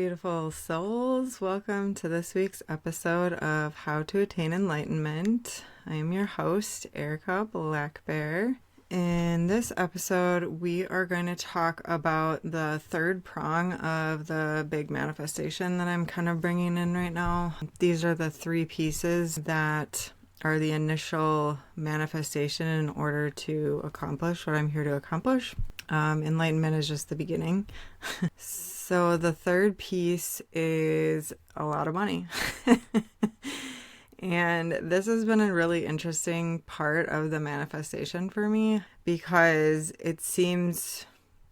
beautiful souls. Welcome to this week's episode of How to Attain Enlightenment. I am your host, Erica Blackbear. In this episode, we are going to talk about the third prong of the big manifestation that I'm kind of bringing in right now. These are the three pieces that are the initial manifestation in order to accomplish what I'm here to accomplish. Enlightenment is just the beginning. So the third piece is a lot of money. And this has been a really interesting part of the manifestation for me because it seems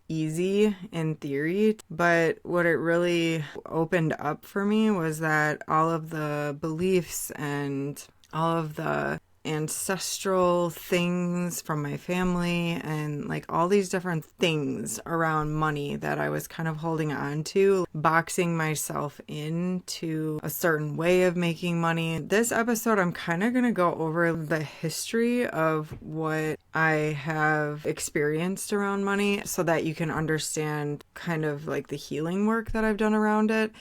easy in theory, but what it really opened up for me was that all of the beliefs and all of the ancestral things from my family and like all these different things around money that I was kind of holding on to, boxing myself into a certain way of making money. This episode, I'm kind of going to go over the history of what I have experienced around money so that you can understand kind of like the healing work that I've done around it.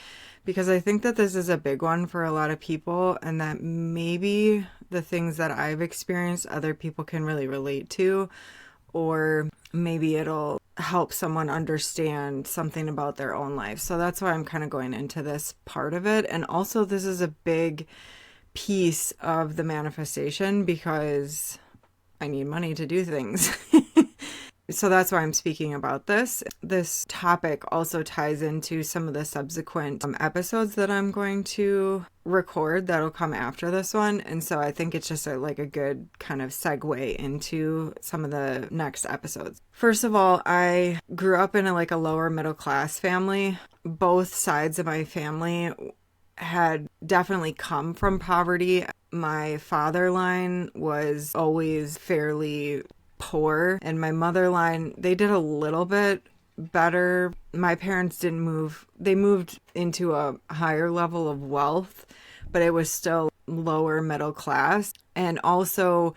Because I think that this is a big one for a lot of people and that maybe the things that I've experienced other people can really relate to, or maybe it'll help someone understand something about their own life. So that's why I'm kind of going into this part of it. And also this is a big piece of the manifestation because I need money to do things. So that's why I'm speaking about this. This topic also ties into some of the subsequent episodes that I'm going to record that'll come after this one. And so I think it's just a good kind of segue into some of the next episodes. First of all, I grew up in a lower middle class family. Both sides of my family had definitely come from poverty. My father line was always fairly poor, and my mother line, they did a little bit better. My parents didn't move. They moved into a higher level of wealth, but it was still lower middle class. And also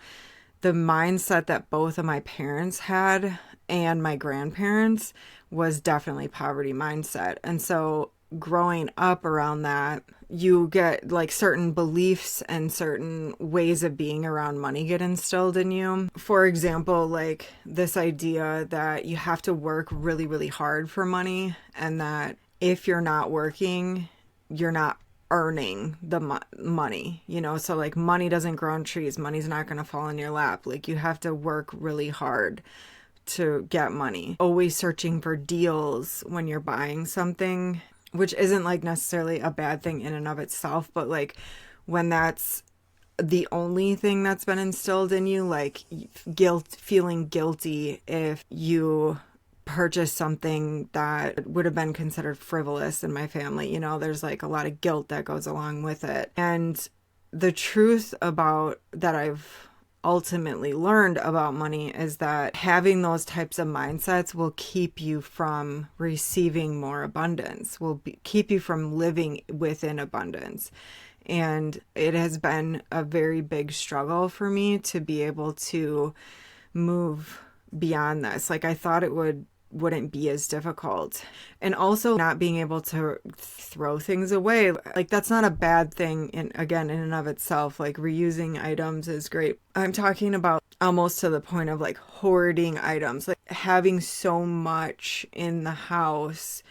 the mindset that both of my parents had and my grandparents was definitely poverty mindset. And so growing up around that, you get certain beliefs and certain ways of being around money get instilled in you. For example, this idea that you have to work really, really hard for money, and that if you're not working, you're not earning the money, so money doesn't grow on trees. Money's not going to fall in your lap. You have to work really hard to get money. Always searching for deals when you're buying something, which isn't necessarily a bad thing in and of itself, but when that's the only thing that's been instilled in you, feeling guilty if you purchase something that would have been considered frivolous in my family, there's a lot of guilt that goes along with it. And the truth about that I've ultimately learned about money is that having those types of mindsets will keep you from receiving more abundance, keep you from living within abundance. And it has been a very big struggle for me to be able to move beyond this. I thought it wouldn't be as difficult. And also not being able to throw things away. That's not a bad thing in and of itself. Reusing items is great. I'm talking about almost to the point of hoarding items, having so much in the house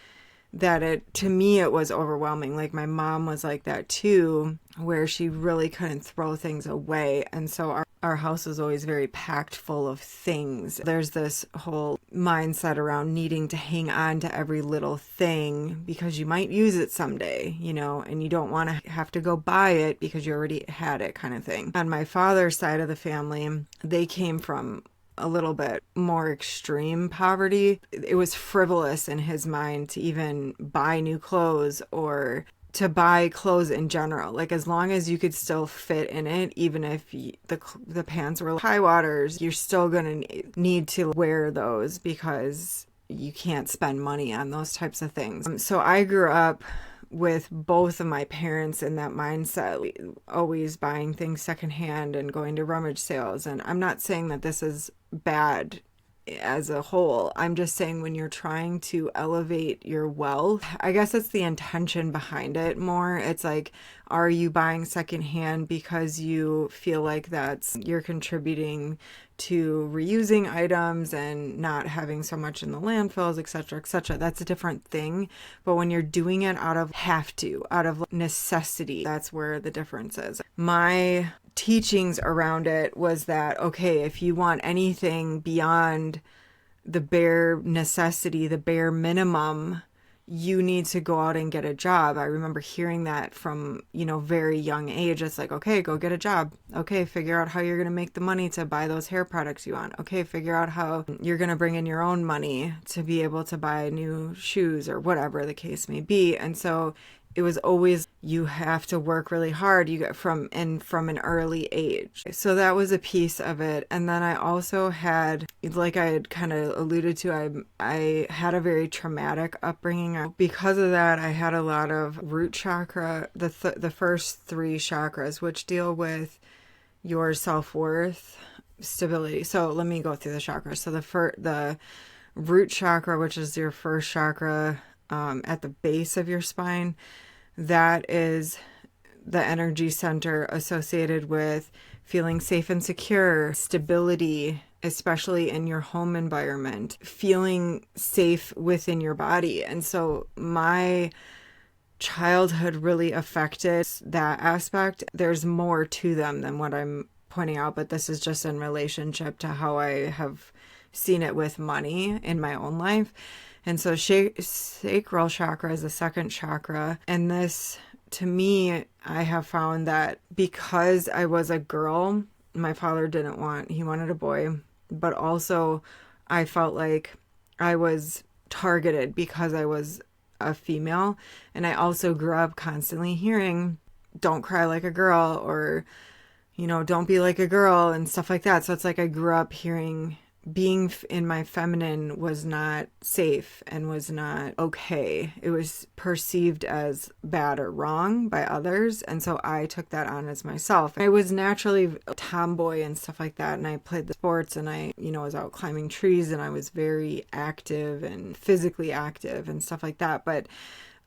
that to me it was overwhelming. My mom was like that too, where she really couldn't throw things away. And so our house is always very packed full of things. There's this whole mindset around needing to hang on to every little thing because you might use it someday, and you don't want to have to go buy it because you already had it, kind of thing. On my father's side of the family, they came from a little bit more extreme poverty. It was frivolous in his mind to even buy new clothes or to buy clothes in general. As long as you could still fit in it, even if the pants were high waters, you're still going to need to wear those because you can't spend money on those types of things. So I grew up with both of my parents in that mindset, always buying things secondhand and going to rummage sales. And I'm not saying that this is bad as a whole. I'm just saying when you're trying to elevate your wealth, I guess it's the intention behind it more. It's like, are you buying secondhand because you feel like you're contributing to reusing items and not having so much in the landfills, et cetera, et cetera. That's a different thing. But when you're doing it out of out of necessity, that's where the difference is. My teachings around it was that, okay, if you want anything beyond the bare necessity, the bare minimum, you need to go out and get a job. I remember hearing that from, very young age. It's like, okay, go get a job. Okay, figure out how you're going to make the money to buy those hair products you want. Okay, figure out how you're going to bring in your own money to be able to buy new shoes or whatever the case may be. And so it was always, you have to work really hard. You get from an early age. So that was a piece of it. And then I also had, like I had kind of alluded to, I had a very traumatic upbringing. Because of that, I had a lot of root chakra, the first three chakras, which deal with your self-worth, stability. So let me go through the chakras. So the root chakra, which is your first chakra, at the base of your spine, that is the energy center associated with feeling safe and secure, stability, especially in your home environment, feeling safe within your body. And so my childhood really affected that aspect. There's more to them than what I'm pointing out, but this is just in relationship to how I have seen it with money in my own life. And so sacral chakra is the second chakra. And this, to me, I have found that because I was a girl, my father he wanted a boy, but also I felt like I was targeted because I was a female. And I also grew up constantly hearing, don't cry like a girl, or, don't be like a girl and stuff like that. So it's like I grew up hearing being in my feminine was not safe and was not okay. It was perceived as bad or wrong by others. And so I took that on as myself. I was naturally a tomboy and stuff like that. And I played the sports and I, was out climbing trees and I was very active and physically active and stuff like that. But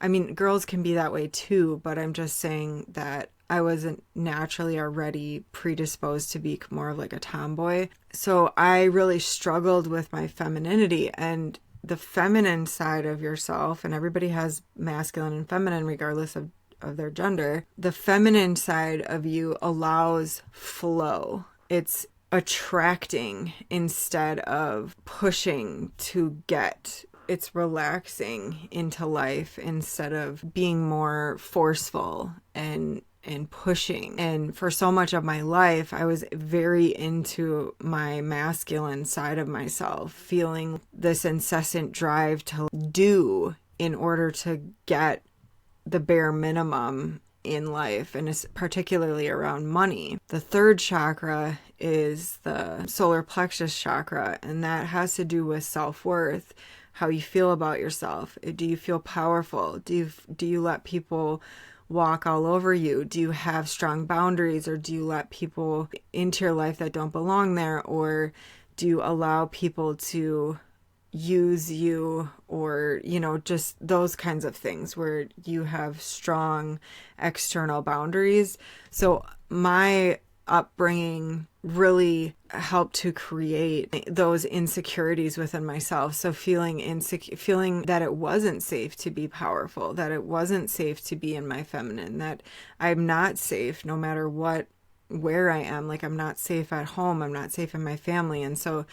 I mean, girls can be that way too. But I'm just saying that I wasn't naturally already predisposed to be more of like a tomboy. So I really struggled with my femininity and the feminine side of yourself. And everybody has masculine and feminine regardless of their gender. The feminine side of you allows flow. It's attracting instead of pushing to get. It's relaxing into life instead of being more forceful and pushing. And for so much of my life, I was very into my masculine side of myself, feeling this incessant drive to do in order to get the bare minimum in life, and it's particularly around money. The third chakra is the solar plexus chakra, and that has to do with self-worth, how you feel about yourself. Do you feel powerful? Do you let people walk all over you? Do you have strong boundaries, or do you let people into your life that don't belong there, or do you allow people to use you, or just those kinds of things where you have strong external boundaries? So my upbringing really helped to create those insecurities within myself. So feeling that it wasn't safe to be powerful, that it wasn't safe to be in my feminine, that I'm not safe no matter where I am. Like, I'm not safe at home, I'm not safe in my family. And so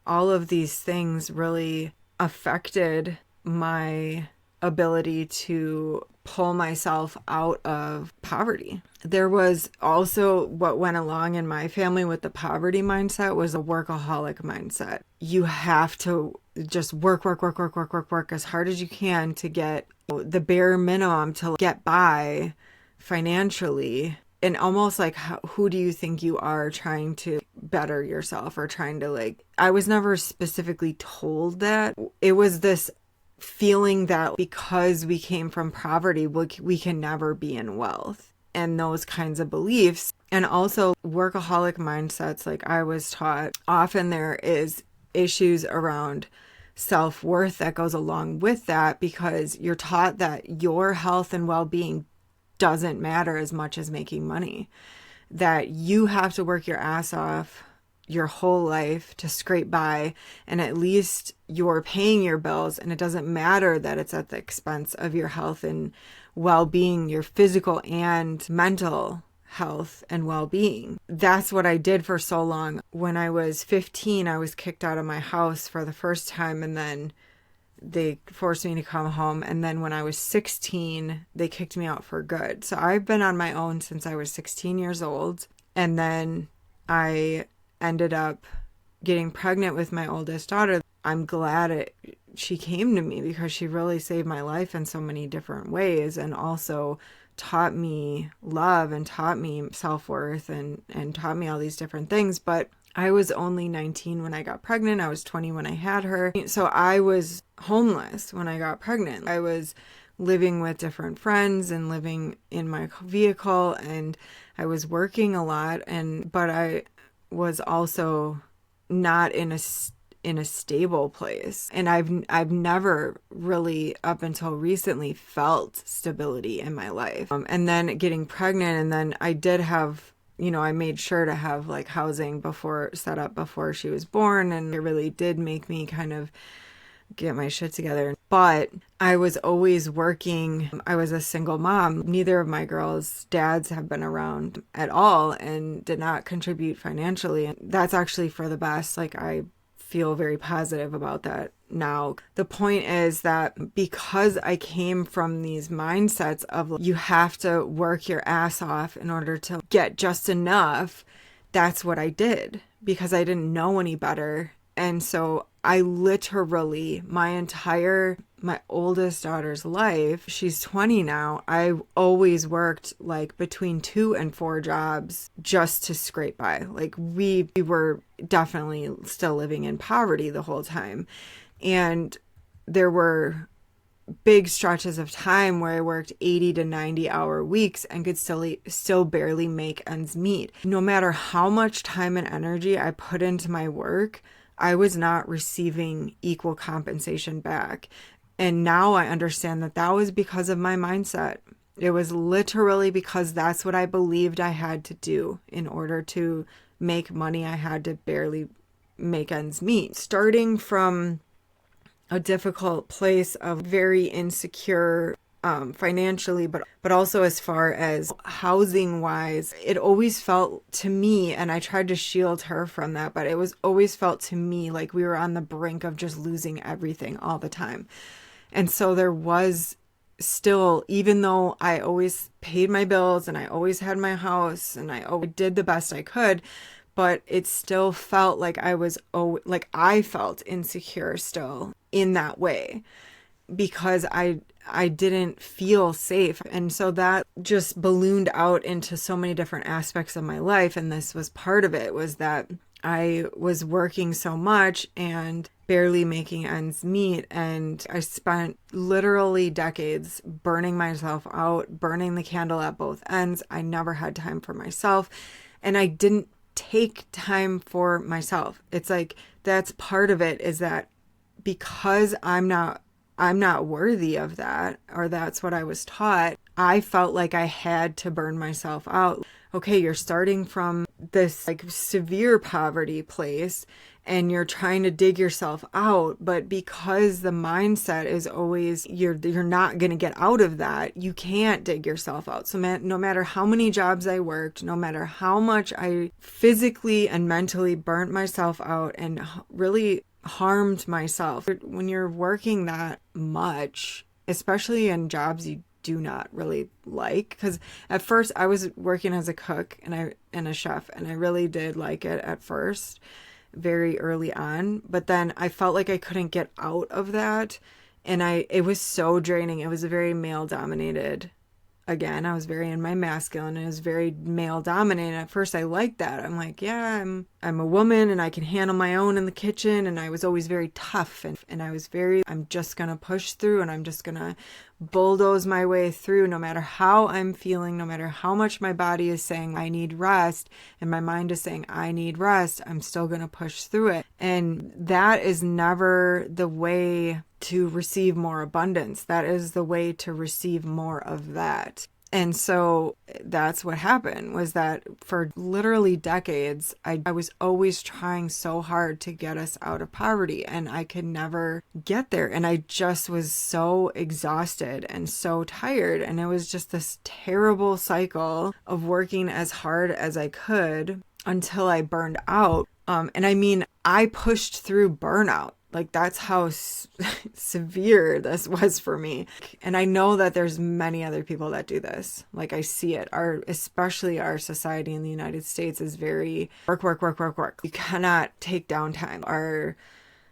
all of these things really affected my ability to pull myself out of poverty. There was also what went along in my family with the poverty mindset was a workaholic mindset. You have to just work as hard as you can to get the bare minimum to get by financially. And almost like, who do you think you are trying to better yourself, or trying to I was never specifically told that. It was this feeling that because we came from poverty, we can never be in wealth, and those kinds of beliefs. And also workaholic mindsets, like I was taught, often there is issues around self-worth that goes along with that, because you're taught that your health and well-being doesn't matter as much as making money, that you have to work your ass off your whole life to scrape by, and at least you're paying your bills, and it doesn't matter that it's at the expense of your health and well-being, your physical and mental health and well-being. That's what I did for so long. When I was 15, I was kicked out of my house for the first time, and then they forced me to come home. And then when I was 16, they kicked me out for good. So I've been on my own since I was 16 years old. And then I ended up getting pregnant with my oldest daughter. I'm glad she came to me, because she really saved my life in so many different ways, and also taught me love and taught me self-worth and taught me all these different things. But I was only 19 when I got pregnant. I was 20 when I had her. So I was homeless when I got pregnant. I was living with different friends and living in my vehicle, and I was working a lot, but I was also not in a stable place. And I've never really, up until recently, felt stability in my life. And then getting pregnant, and then I did have, I made sure to have like housing set up before she was born, and it really did make me kind of get my shit together. But I was always working. I was a single mom. Neither of my girls' dads have been around at all and did not contribute financially. And that's actually for the best. Like, I feel very positive about that now. The point is that because I came from these mindsets of you have to work your ass off in order to get just enough, that's what I did, because I didn't know any better. And so I literally, my oldest daughter's life, she's 20 now, I always worked like between 2 and 4 jobs just to scrape by. Like, we were definitely still living in poverty the whole time. And there were big stretches of time where I worked 80 to 90 hour weeks and could still barely make ends meet. No matter how much time and energy I put into my work, I was not receiving equal compensation back. And now I understand that was because of my mindset. It was literally because that's what I believed I had to do in order to make money. I had to barely make ends meet. Starting from a difficult place of very insecure financially, but also as far as housing wise, it always felt to me, and I tried to shield her from that, but it was always felt to me like we were on the brink of just losing everything all the time. And so there was still, even though I always paid my bills and I always had my house and I always did the best I could, but it still felt like I felt insecure still in that way, because I didn't feel safe. And so that just ballooned out into so many different aspects of my life. And this was part of it, was that I was working so much and barely making ends meet. And I spent literally decades burning myself out, burning the candle at both ends. I never had time for myself, and I didn't take time for myself. It's like, that's part of it, is that because I'm not worthy of that, or that's what I was taught, I felt like I had to burn myself out. Okay, you're starting from this like severe poverty place and you're trying to dig yourself out, but because the mindset is always you're not going to get out of that, you can't dig yourself out. So no matter how many jobs I worked, no matter how much I physically and mentally burnt myself out and really harmed myself, when you're working that much, especially in jobs you do not really like, because at first I was working as a cook and a chef, and I really did like it at first, very early on, but then I felt like I couldn't get out of that, and it was so draining. It was a very male dominated again, I was very in my masculine and it was very male dominated. At first I liked that. I'm like, yeah, I'm a woman and I can handle my own in the kitchen. And I was always very tough and I was very, I'm just going to push through and I'm just going to bulldoze my way through no matter how I'm feeling, no matter how much my body is saying I need rest and my mind is saying I need rest, I'm still going to push through it. And that is never the way to receive more abundance. That is the way to receive more of that. And so that's what happened, was that for literally decades, I was always trying so hard to get us out of poverty and I could never get there. And I just was so exhausted and so tired. And it was just this terrible cycle of working as hard as I could until I burned out. And I mean, I pushed through burnout. Like that's how severe this was for me. And I know that there's many other people that do this. Like I see it. Especially our society in the United States is very work, work, work, work, work. You cannot take downtime. Our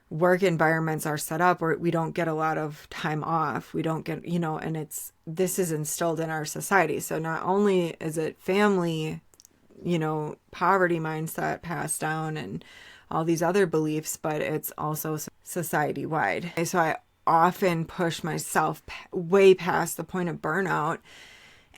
work environments are set up where we don't get a lot of time off. We don't get, and this is instilled in our society. So not only is it family, poverty mindset passed down and all these other beliefs, but it's also society-wide. So I often push myself way past the point of burnout,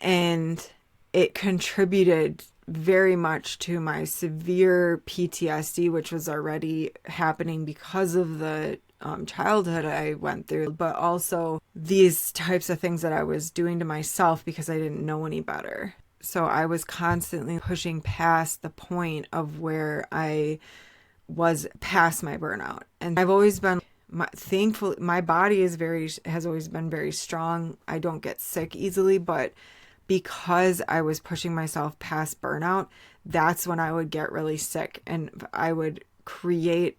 and it contributed very much to my severe PTSD, which was already happening because of the childhood I went through, but also these types of things that I was doing to myself because I didn't know any better. So I was constantly pushing past the point of where I was past my burnout. And I've always been, thankfully, my body has always been very strong. I don't get sick easily, but because I was pushing myself past burnout, that's when I would get really sick and I would create,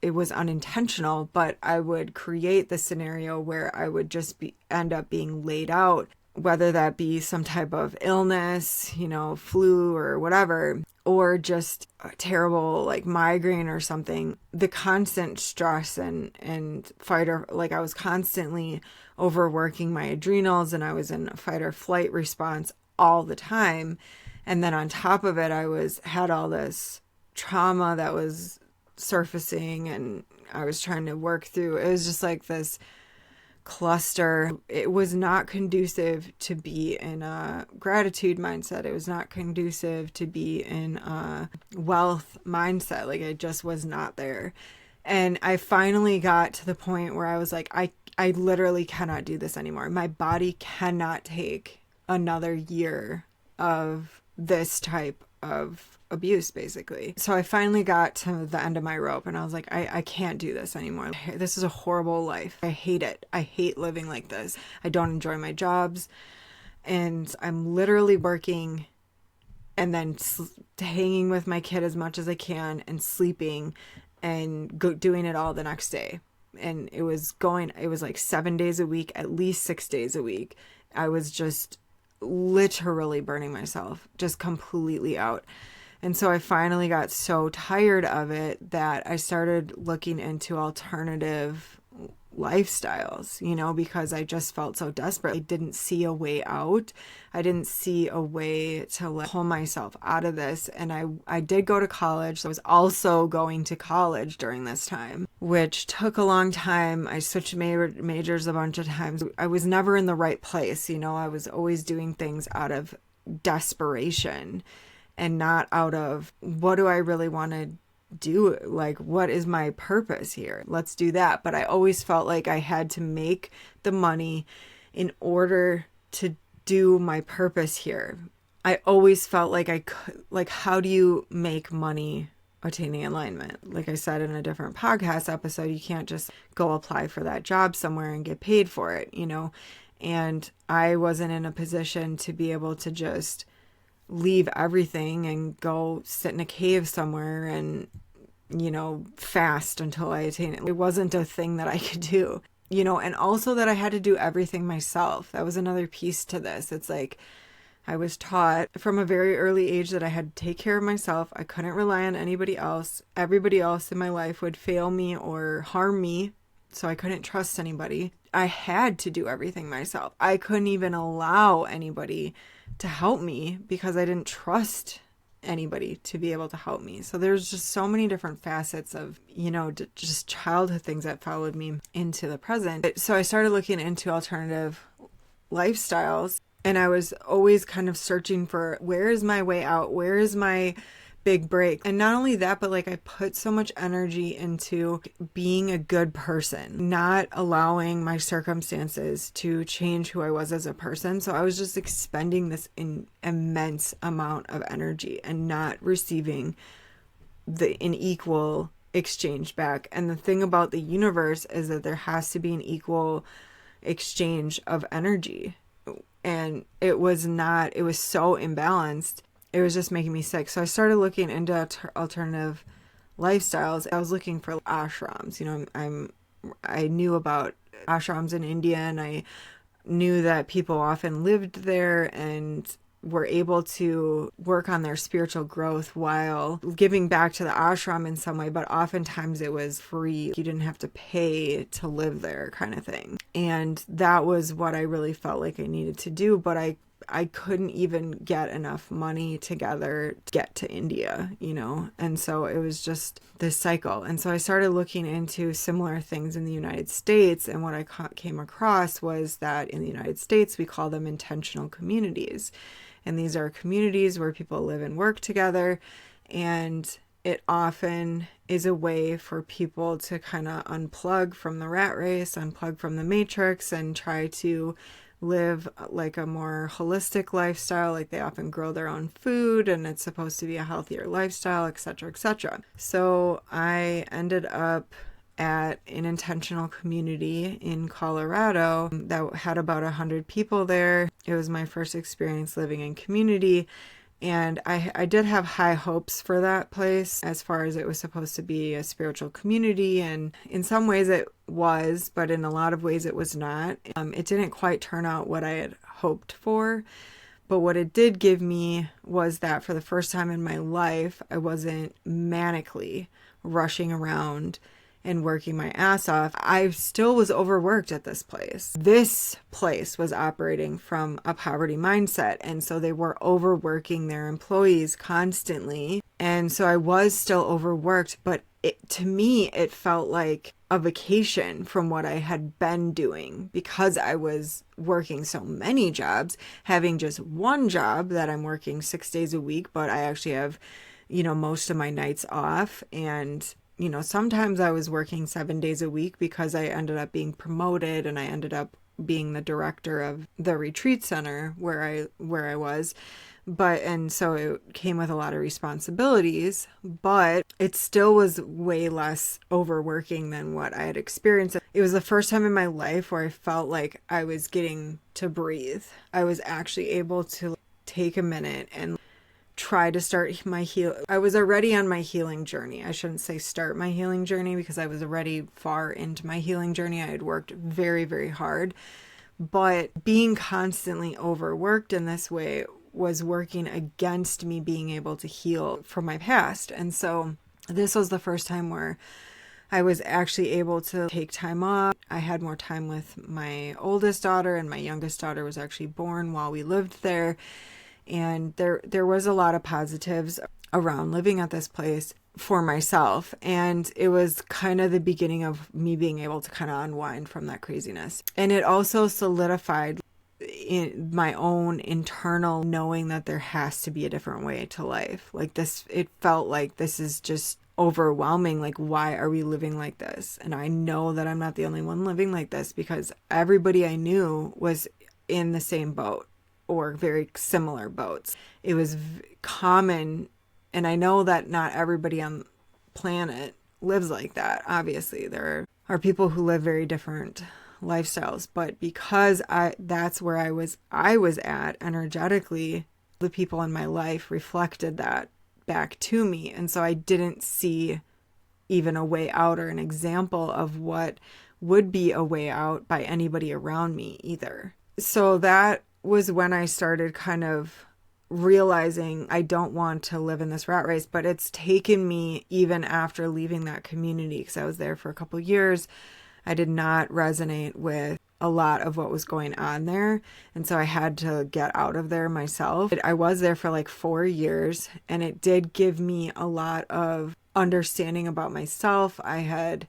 it was unintentional, but I would create the scenario where I would just end up being laid out, whether that be some type of illness, flu or whatever, or just a terrible like migraine or something. The constant stress and fight or I was constantly overworking my adrenals and I was in a fight or flight response all the time. And then on top of it, had all this trauma that was surfacing and I was trying to work through. It was just like this cluster. It was not conducive to be in a gratitude mindset. It was not conducive to be in a wealth mindset. Like I just was not there. And I finally got to the point where I was like, I literally cannot do this anymore. My body cannot take another year of this type of abuse, basically. So I finally got to the end of my rope and I was like, I can't do this anymore. This is a horrible life. I hate it. I hate living like this. I don't enjoy my jobs. And I'm literally working and then hanging with my kid as much as I can and sleeping and doing it all the next day. And it was like 7 days a week, at least 6 days a week. I was just literally burning myself, just completely out. And so I finally got so tired of it that I started looking into alternative lifestyles, because I just felt so desperate. I didn't see a way out. I didn't see a way to pull myself out of this. And I did go to college. I was also going to college during this time, which took a long time. I switched majors a bunch of times. I was never in the right place. I was always doing things out of desperation and not out of what do I really want to do? Like, what is my purpose here? Let's do that. But I always felt like I had to make the money in order to do my purpose here. I always felt like I could, like, how do you make money attaining alignment? Like I said in a different podcast episode, you can't just go apply for that job somewhere and get paid for it, And I wasn't in a position to be able to just leave everything and go sit in a cave somewhere and, fast until I attain it. It wasn't a thing that I could do, and also that I had to do everything myself. That was another piece to this. It's like I was taught from a very early age that I had to take care of myself. I couldn't rely on anybody else. Everybody else in my life would fail me or harm me So I couldn't trust anybody. I had to do everything myself. I couldn't even allow anybody to help me because I didn't trust anybody to be able to help me. So there's just so many different facets of, just childhood things that followed me into the present. So I started looking into alternative lifestyles, and I was always kind of searching for, where is my way out? Where is my big break? And not only that, but like I put so much energy into being a good person, not allowing my circumstances to change who I was as a person. So I was just expending this immense amount of energy and not receiving an equal exchange back. And the thing about the universe is that there has to be an equal exchange of energy. And it was so imbalanced. It was just making me sick. So I started looking into alternative lifestyles. I was looking for ashrams. I knew about ashrams in India, and I knew that people often lived there and were able to work on their spiritual growth while giving back to the ashram in some way, but oftentimes it was free. You didn't have to pay to live there, kind of thing. And that was what I really felt like I needed to do, but I couldn't even get enough money together to get to India, and so it was just this cycle. And so I started looking into similar things in the United States, and what I came across was that in the United States, we call them intentional communities. And these are communities where people live and work together, and it often is a way for people to kind of unplug from the rat race, unplug from the matrix, and try to live like a more holistic lifestyle. Like they often grow their own food, and it's supposed to be a healthier lifestyle, etc., etc. So I ended up at an intentional community in Colorado that had about 100 people there. It was my first experience living in community, and I did have high hopes for that place as far as it was supposed to be a spiritual community, and in some ways it was, but in a lot of ways it was not. It didn't quite turn out what I had hoped for, but what it did give me was that for the first time in my life, I wasn't manically rushing around and working my ass off. I still was overworked at this place. This place was operating from a poverty mindset, and so they were overworking their employees constantly. And so I was still overworked, but to me, it felt like a vacation from what I had been doing because I was working so many jobs, having just one job that I'm working 6 days a week, but I actually have, most of my nights off. And sometimes I was working 7 days a week because I ended up being promoted, and I ended up being the director of the retreat center where I was. And so it came with a lot of responsibilities, but it still was way less overworking than what I had experienced. It was the first time in my life where I felt like I was getting to breathe. I was actually able to take a minute and try to start my I was already on my healing journey. I shouldn't say start my healing journey because I was already far into my healing journey. I had worked very, very hard, but being constantly overworked in this way was working against me being able to heal from my past. And so this was the first time where I was actually able to take time off. I had more time with my oldest daughter, and my youngest daughter was actually born while we lived there. And there was a lot of positives around living at this place for myself. And it was kind of the beginning of me being able to kind of unwind from that craziness. And it also solidified in my own internal knowing that there has to be a different way to life. Like this, it felt like this is just overwhelming. Like, why are we living like this? And I know that I'm not the only one living like this because everybody I knew was in the same boat or very similar boats. It was common. And I know that not everybody on the planet lives like that. Obviously, there are people who live very different lifestyles, but because that's where I was at energetically, the people in my life reflected that back to me. And so I didn't see even a way out or an example of what would be a way out by anybody around me either. So that was when I started kind of realizing I don't want to live in this rat race, but it's taken me even after leaving that community, because I was there for a couple of years. I did not resonate with a lot of what was going on there. And so I had to get out of there myself. I was there for like 4 years, and it did give me a lot of understanding about myself. I had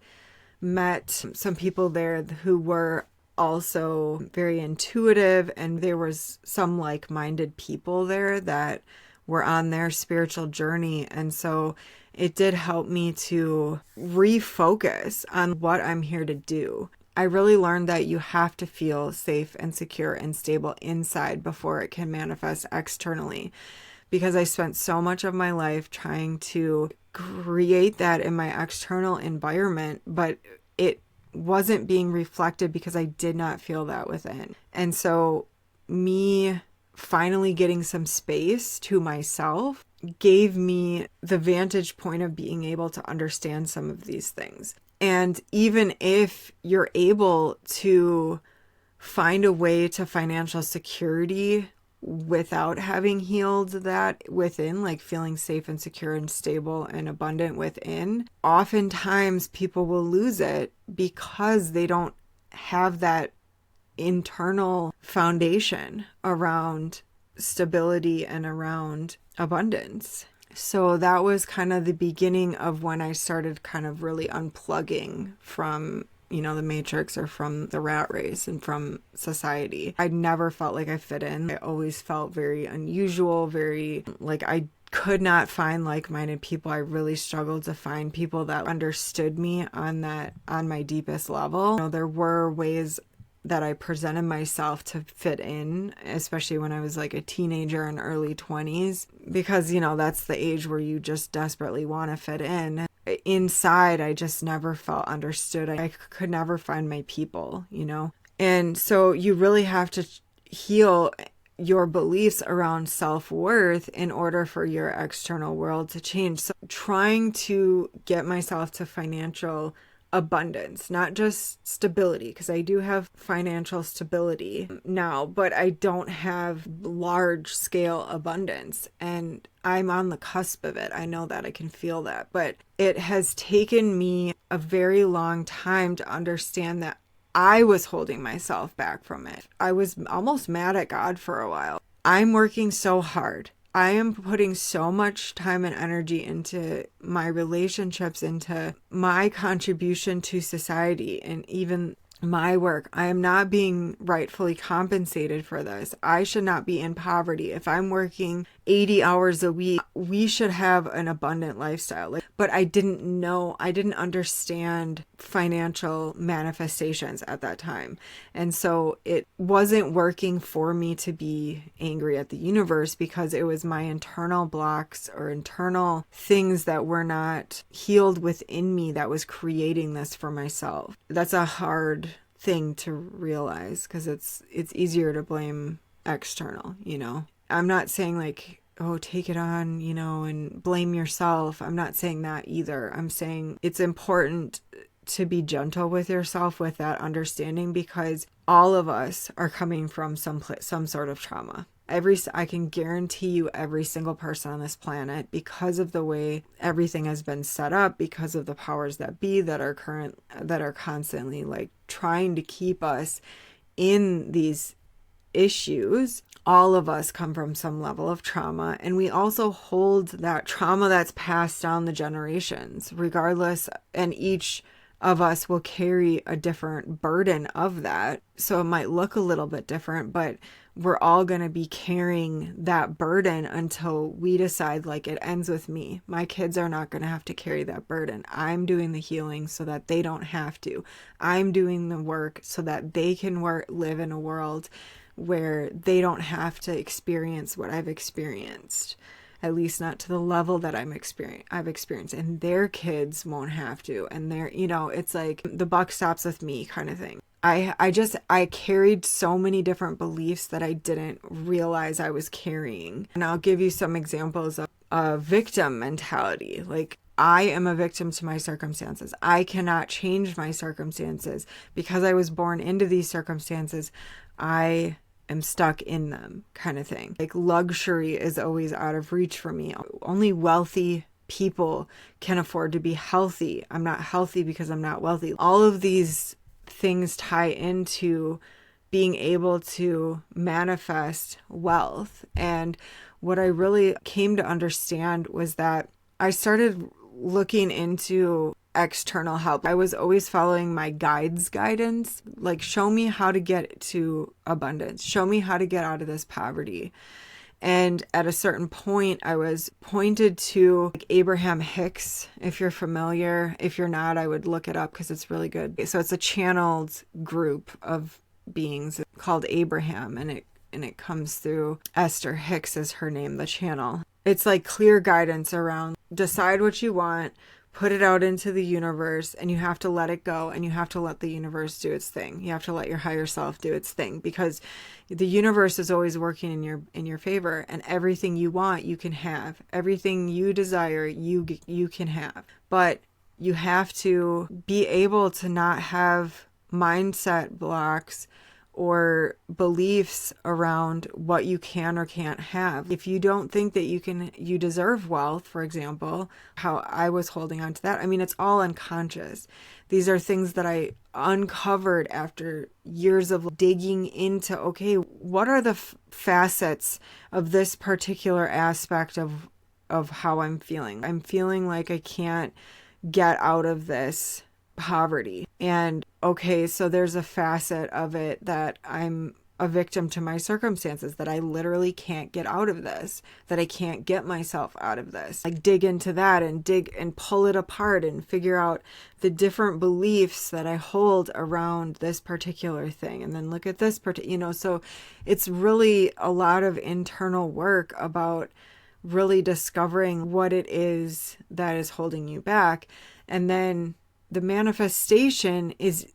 met some people there who were also very intuitive, and there was some like-minded people there that were on their spiritual journey. And so it did help me to refocus on what I'm here to do. I really learned that you have to feel safe and secure and stable inside before it can manifest externally, because I spent so much of my life trying to create that in my external environment, but it wasn't being reflected because I did not feel that within. And so me finally getting some space to myself gave me the vantage point of being able to understand some of these things. And even if you're able to find a way to financial security without having healed that within, like feeling safe and secure and stable and abundant within, oftentimes people will lose it because they don't have that internal foundation around stability and around abundance. So that was kind of the beginning of when I started kind of really unplugging from, the matrix or from the rat race and from society. I never felt like I fit in. I always felt very unusual, very like I could not find like-minded people. I really struggled to find people that understood me on my deepest level. There were ways that I presented myself to fit in, especially when I was like a teenager and early 20s, because, that's the age where you just desperately want to fit in. Inside, I just never felt understood. I could never find my people, And so you really have to heal your beliefs around self-worth in order for your external world to change. So trying to get myself to financial abundance, not just stability, because I do have financial stability now, but I don't have large scale abundance, and I'm on the cusp of it. I know that, I can feel that, but it has taken me a very long time to understand that I was holding myself back from it. I was almost mad at God for a while. I'm working so hard. I am putting so much time and energy into my relationships, into my contribution to society, and even my work. I am not being rightfully compensated for this. I should not be in poverty. If I'm working 80 hours a week, we should have an abundant lifestyle. But I didn't understand financial manifestations at that time. And so it wasn't working for me to be angry at the universe, because it was my internal blocks or internal things that were not healed within me that was creating this for myself. That's a hard thing to realize, because it's easier to blame external, I'm not saying like, oh, take it on, and blame yourself. I'm not saying that either. I'm saying it's important to be gentle with yourself with that understanding, because all of us are coming from some sort of trauma. I can guarantee you every single person on this planet, because of the way everything has been set up, because of the powers that be that are constantly like trying to keep us in these issues, all of us come from some level of trauma, and we also hold that trauma that's passed down the generations, regardless, and each of us will carry a different burden of that. So it might look a little bit different, but we're all going to be carrying that burden until we decide, like, it ends with me. My kids are not going to have to carry that burden. I'm doing the healing so that they don't have to. I'm doing the work so that they can live in a world where they don't have to experience what I've experienced, at least not to the level that I've experienced, and their kids won't have to. And it's like the buck stops with me kind of thing. I carried so many different beliefs that I didn't realize I was carrying. And I'll give you some examples of a victim mentality. Like, I am a victim to my circumstances. I cannot change my circumstances. Because I was born into these circumstances, I am stuck in them, kind of thing. Like, luxury is always out of reach for me. Only wealthy people can afford to be healthy. I'm not healthy because I'm not wealthy. All of these things tie into being able to manifest wealth. And what I really came to understand was that I started looking into external help. I was always following my guide's guidance, like, show me how to get to abundance, show me how to get out of this poverty. And at a certain point, I was pointed to like Abraham Hicks, if you're familiar. If you're not, I would look it up because it's really good. So it's a channeled group of beings called Abraham, and it comes through Esther Hicks is her name, the channel. It's like clear guidance around decide what you want, put it out into the universe, and you have to let it go, and you have to let the universe do its thing. You have to let your higher self do its thing, because the universe is always working in your favor, and everything you want, you can have. Everything you desire, you can have. But you have to be able to not have mindset blocks or beliefs around what you can or can't have. If you don't think that you deserve wealth, for example, how I was holding on to that. I mean, it's all unconscious. These are things that I uncovered after years of digging into, okay, what are the facets of this particular aspect of how I'm feeling? I'm feeling like I can't get out of this poverty. And okay, so there's a facet of it that I'm a victim to my circumstances, that I literally can't get out of this, that I can't get myself out of this. Like dig into that and dig and pull it apart and figure out the different beliefs that I hold around this particular thing. And then look at this so it's really a lot of internal work about really discovering what it is that is holding you back. And then the manifestation is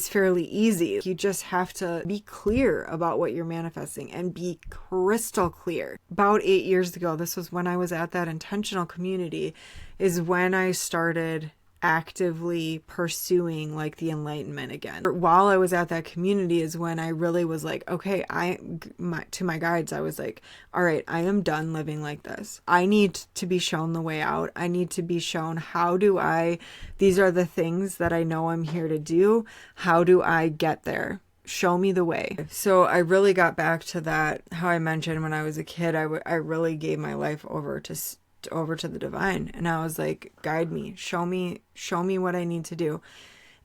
fairly easy. You just have to be clear about what you're manifesting and be crystal clear. About 8 years ago, this was when I was at that intentional community, is when I started actively pursuing like the enlightenment again. While I was at that community is when I really was like, okay, to my guides, I was like, all right, I am done living like this. I need to be shown the way out. I need to be shown these are the things that I know I'm here to do. How do I get there? Show me the way. So I really got back to that, how I mentioned when I was a kid, I really gave my life over to the divine, and I was like, guide me, show me what I need to do.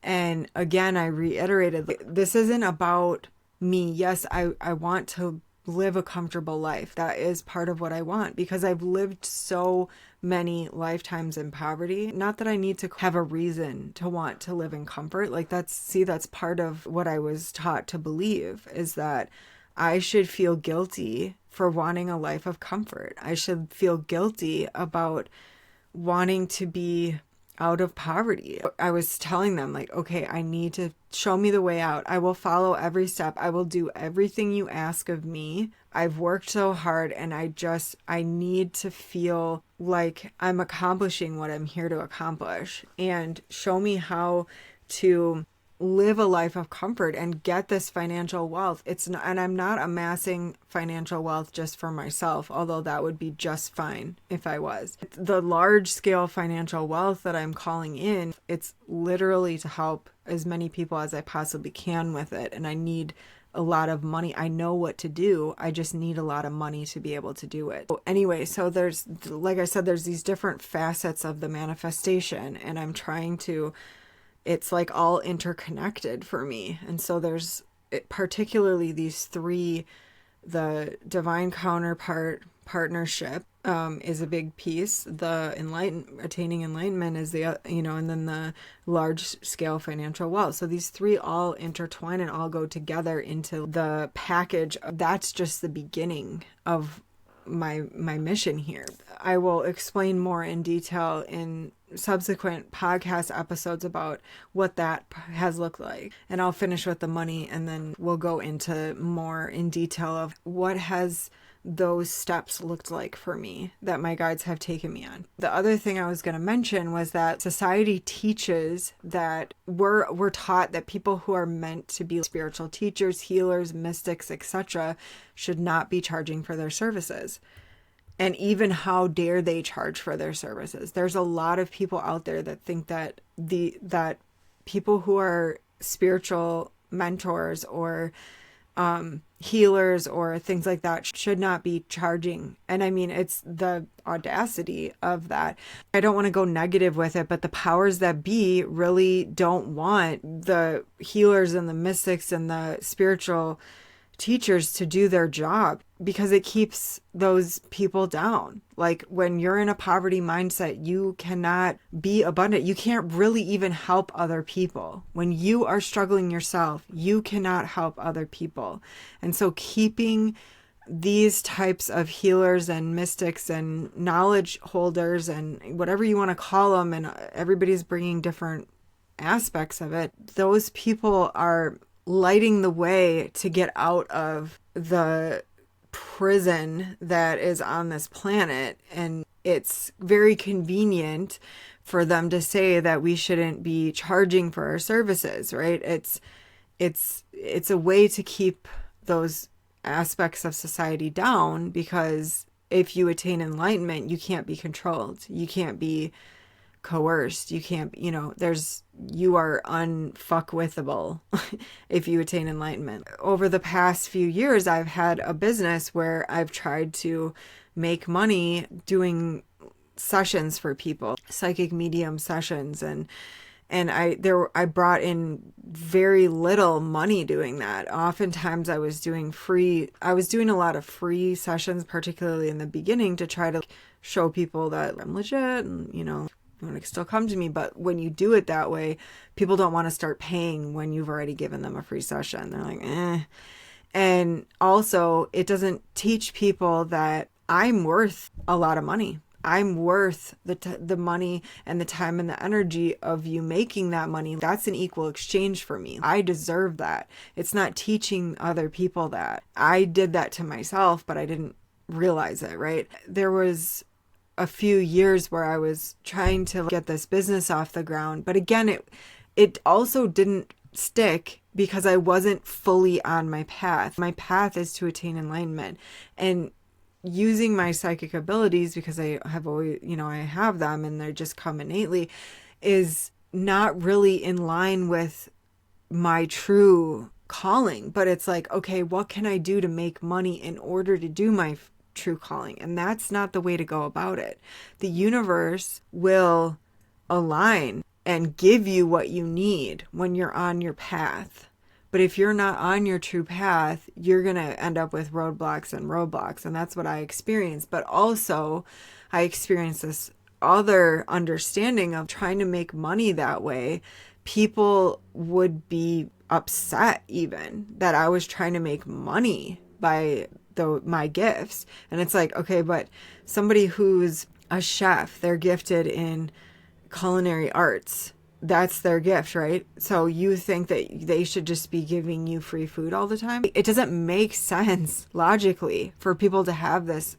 And again, I reiterated, this isn't about me. Yes, I want to live a comfortable life. That is part of what I want, because I've lived so many lifetimes in poverty. Not that I need to have a reason to want to live in comfort. Like that's part of what I was taught to believe, is that I should feel guilty for wanting a life of comfort. I should feel guilty about wanting to be out of poverty. I was telling them, like, okay, I need to show me the way out. I will follow every step. I will do everything you ask of me. I've worked so hard, and I need to feel like I'm accomplishing what I'm here to accomplish, and show me how to live a life of comfort and get this financial wealth. And I'm not amassing financial wealth just for myself, although that would be just fine if I was. The large scale financial wealth that I'm calling in, it's literally to help as many people as I possibly can with it. And I need a lot of money. I know what to do. I just need a lot of money to be able to do it. Anyway, so there's, like I said, there's these different facets of the manifestation, and I'm trying to, it's like all interconnected for me. And so there's particularly these three, the divine counterpart partnership is a big piece. The attaining enlightenment is the, and then the large scale financial wealth. So these three all intertwine and all go together into the package. That's just the beginning of my mission here. I will explain more in detail in subsequent podcast episodes about what that has looked like. And I'll finish with the money, and then we'll go into more in detail of what has those steps looked like for me that my guides have taken me on. The other thing I was going to mention was that society teaches that we're taught that people who are meant to be spiritual teachers, healers, mystics, etc., should not be charging for their services. And even how dare they charge for their services? There's a lot of people out there that think that that people who are spiritual mentors or healers or things like that should not be charging. And I mean, it's the audacity of that. I don't want to go negative with it, but the powers that be really don't want the healers and the mystics and the spiritual teachers to do their job, because it keeps those people down. Like when you're in a poverty mindset, you cannot be abundant. You can't really even help other people. When you are struggling yourself, you cannot help other people. And so keeping these types of healers and mystics and knowledge holders and whatever you want to call them, and everybody's bringing different aspects of it, those people are lighting the way to get out of the prison that is on this planet. And it's very convenient for them to say that we shouldn't be charging for our services, right? It's a way to keep those aspects of society down, because if you attain enlightenment, you can't be controlled. You can't be coerced. You can't, you are unfuckwithable if you attain enlightenment. Over the past few years, I've had a business where I've tried to make money doing sessions for people, psychic medium sessions, and I brought in very little money doing that. Oftentimes I was doing a lot of free sessions, particularly in the beginning, to try to show people that I'm legit and, you want to still come to me. But when you do it that way, people don't want to start paying when you've already given them a free session. They're like, eh. And also, it doesn't teach people that I'm worth a lot of money. I'm worth the money and the time and the energy of you making that money. That's an equal exchange for me. I deserve that. It's not teaching other people that. I did that to myself, but I didn't realize it, right? There was a few years where I was trying to get this business off the ground. But again, it also didn't stick because I wasn't fully on my path. My path is to attain enlightenment. And using my psychic abilities, because I have always, I have them and they just come innately, is not really in line with my true calling. But it's like, okay, what can I do to make money in order to do my true calling? And that's not the way to go about it. The universe will align and give you what you need when you're on your path. But if you're not on your true path, you're going to end up with roadblocks. And that's what I experienced. But also, I experienced this other understanding of trying to make money that way. People would be upset even that I was trying to make money by my gifts. And it's like, okay, but somebody who's a chef, they're gifted in culinary arts. That's their gift, right? So you think that they should just be giving you free food all the time? It doesn't make sense logically for people to have this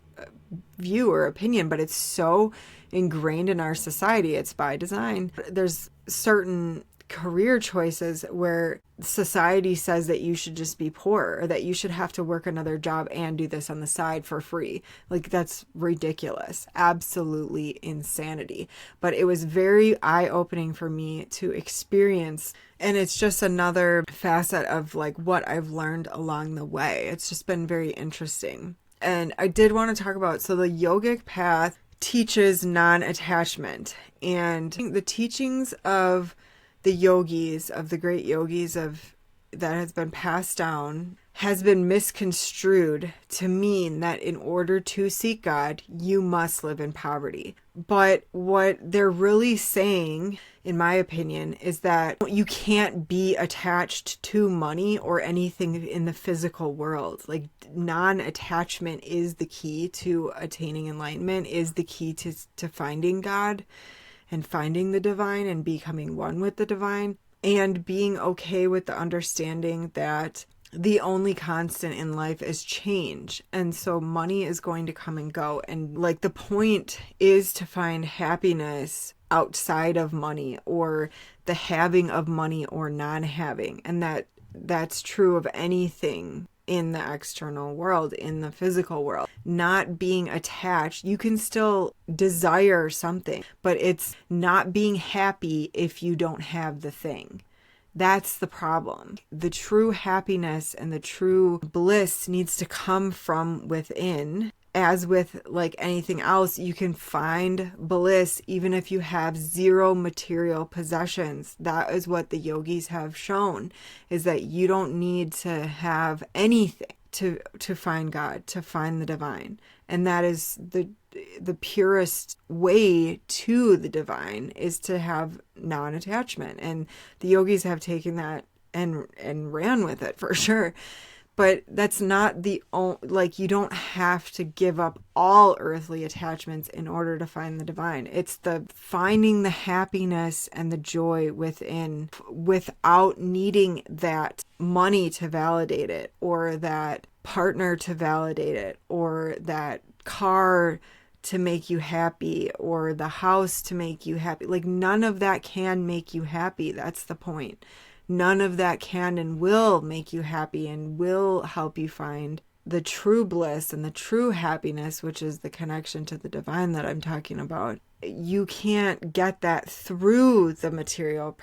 view or opinion, but it's so ingrained in our society. It's by design. There's certain career choices where society says that you should just be poor, or that you should have to work another job and do this on the side for free. Like, that's ridiculous. Absolutely insanity. But it was very eye-opening for me to experience. And it's just another facet of like what I've learned along the way. It's just been very interesting. And I did want to talk about, so the yogic path teaches non-attachment, and the teachings of the yogis, of the great yogis that has been passed down, has been misconstrued to mean that in order to seek God, you must live in poverty. But what they're really saying, in my opinion, is that you can't be attached to money or anything in the physical world. Like, non-attachment is the key to attaining enlightenment, is the key to finding God and finding the divine and becoming one with the divine, and being okay with the understanding that the only constant in life is change. And so money is going to come and go. And like, the point is to find happiness outside of money, or the having of money or non-having. And that's true of anything in the external world, in the physical world. Not being attached. You can still desire something, but it's not being happy if you don't have the thing. That's the problem. The true happiness and the true bliss needs to come from within. As with like anything else, you can find bliss even if you have zero material possessions. That is what the yogis have shown, is that you don't need to have anything to find God, to find the divine. And that is the purest way to the divine, is to have non-attachment. And the yogis have taken that and ran with it for sure. But that's not the only, like, you don't have to give up all earthly attachments in order to find the divine. It's the finding the happiness and the joy within without needing that money to validate it, or that partner to validate it, or that car to make you happy, or the house to make you happy. Like, none of that can make you happy. That's the point. None of that can and will make you happy and will help you find the true bliss and the true happiness, which is the connection to the divine that I'm talking about. You can't get that through the material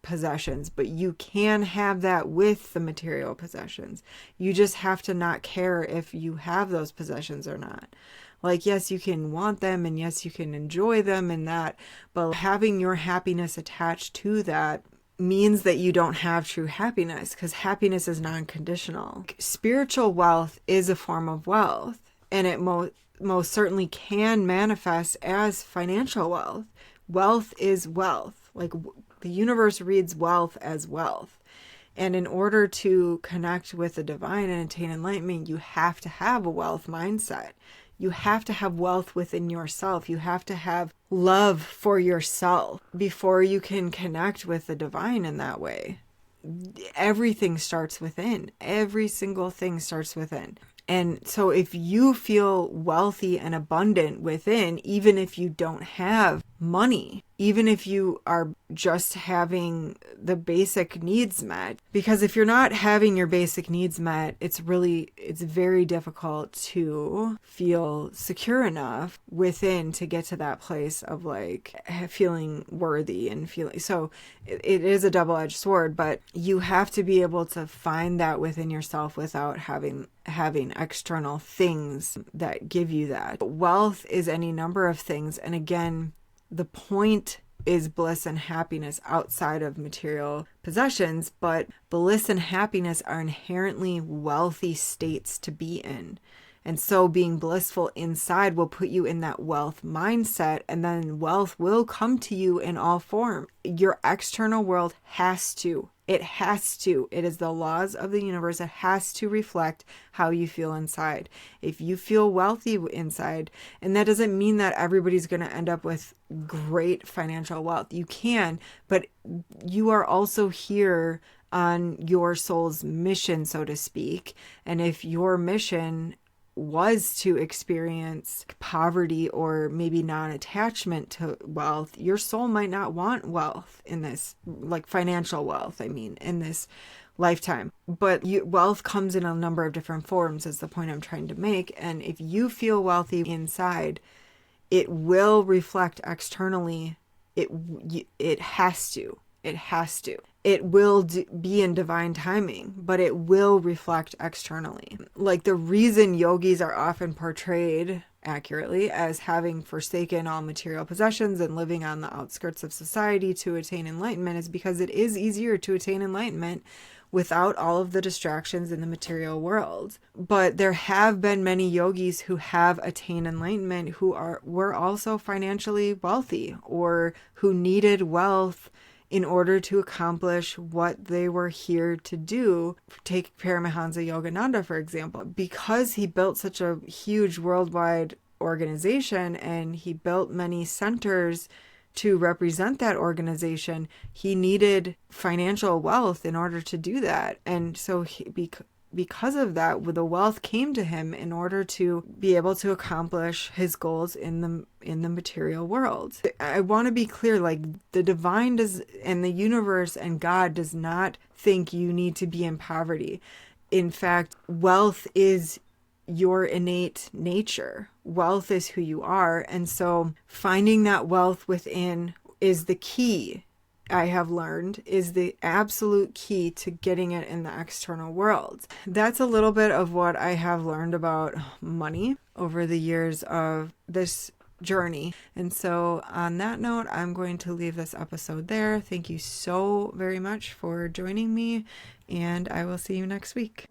possessions, but you can have that with the material possessions. You just have to not care if you have those possessions or not. Like, yes, you can want them, and yes, you can enjoy them and that, but having your happiness attached to that means that you don't have true happiness, because happiness is non-conditional. Spiritual wealth is a form of wealth, and it most certainly can manifest as financial wealth. Wealth is wealth. Like, the universe reads wealth as wealth. And in order to connect with the divine and attain enlightenment, you have to have a wealth mindset. You have to have wealth within yourself. You have to have love for yourself before you can connect with the divine in that way. Everything starts within. Every single thing starts within. And so if you feel wealthy and abundant within, even if you don't have money, even if you are just having the basic needs met, because if you're not having your basic needs met, it's very difficult to feel secure enough within to get to that place of like feeling worthy and feeling, so it is a double-edged sword, but you have to be able to find that within yourself without having external things that give you that. Wealth is any number of things, and again, the point is bliss and happiness outside of material possessions, but bliss and happiness are inherently wealthy states to be in. And so being blissful inside will put you in that wealth mindset, and then wealth will come to you in all forms. Your external world has to. It has to. It is the laws of the universe. It has to reflect how you feel inside. If you feel wealthy inside, and that doesn't mean that everybody's going to end up with great financial wealth. You can, but you are also here on your soul's mission, so to speak. And if your mission was to experience poverty or maybe non-attachment to wealth, your soul might not want wealth in this, like financial wealth, in this lifetime. But wealth comes in a number of different forms, is the point I'm trying to make. And if you feel wealthy inside, it will reflect externally. It has to. It has to. It will be in divine timing, but it will reflect externally. Like, the reason yogis are often portrayed accurately as having forsaken all material possessions and living on the outskirts of society to attain enlightenment is because it is easier to attain enlightenment without all of the distractions in the material world. But there have been many yogis who have attained enlightenment who were also financially wealthy, or who needed wealth in order to accomplish what they were here to do. Take Paramahansa Yogananda, for example. Because he built such a huge worldwide organization and he built many centers to represent that organization, he needed financial wealth in order to do that. And so because of that, the wealth came to him in order to be able to accomplish his goals in the material world. I want to be clear, like, the divine and the universe and God does not think you need to be in poverty. In fact, wealth is your innate nature. Wealth is who you are. And so finding that wealth within is the key. I have learned is the absolute key to getting it in the external world. That's a little bit of what I have learned about money over the years of this journey. And so on that note, I'm going to leave this episode there. Thank you so very much for joining me, and I will see you next week.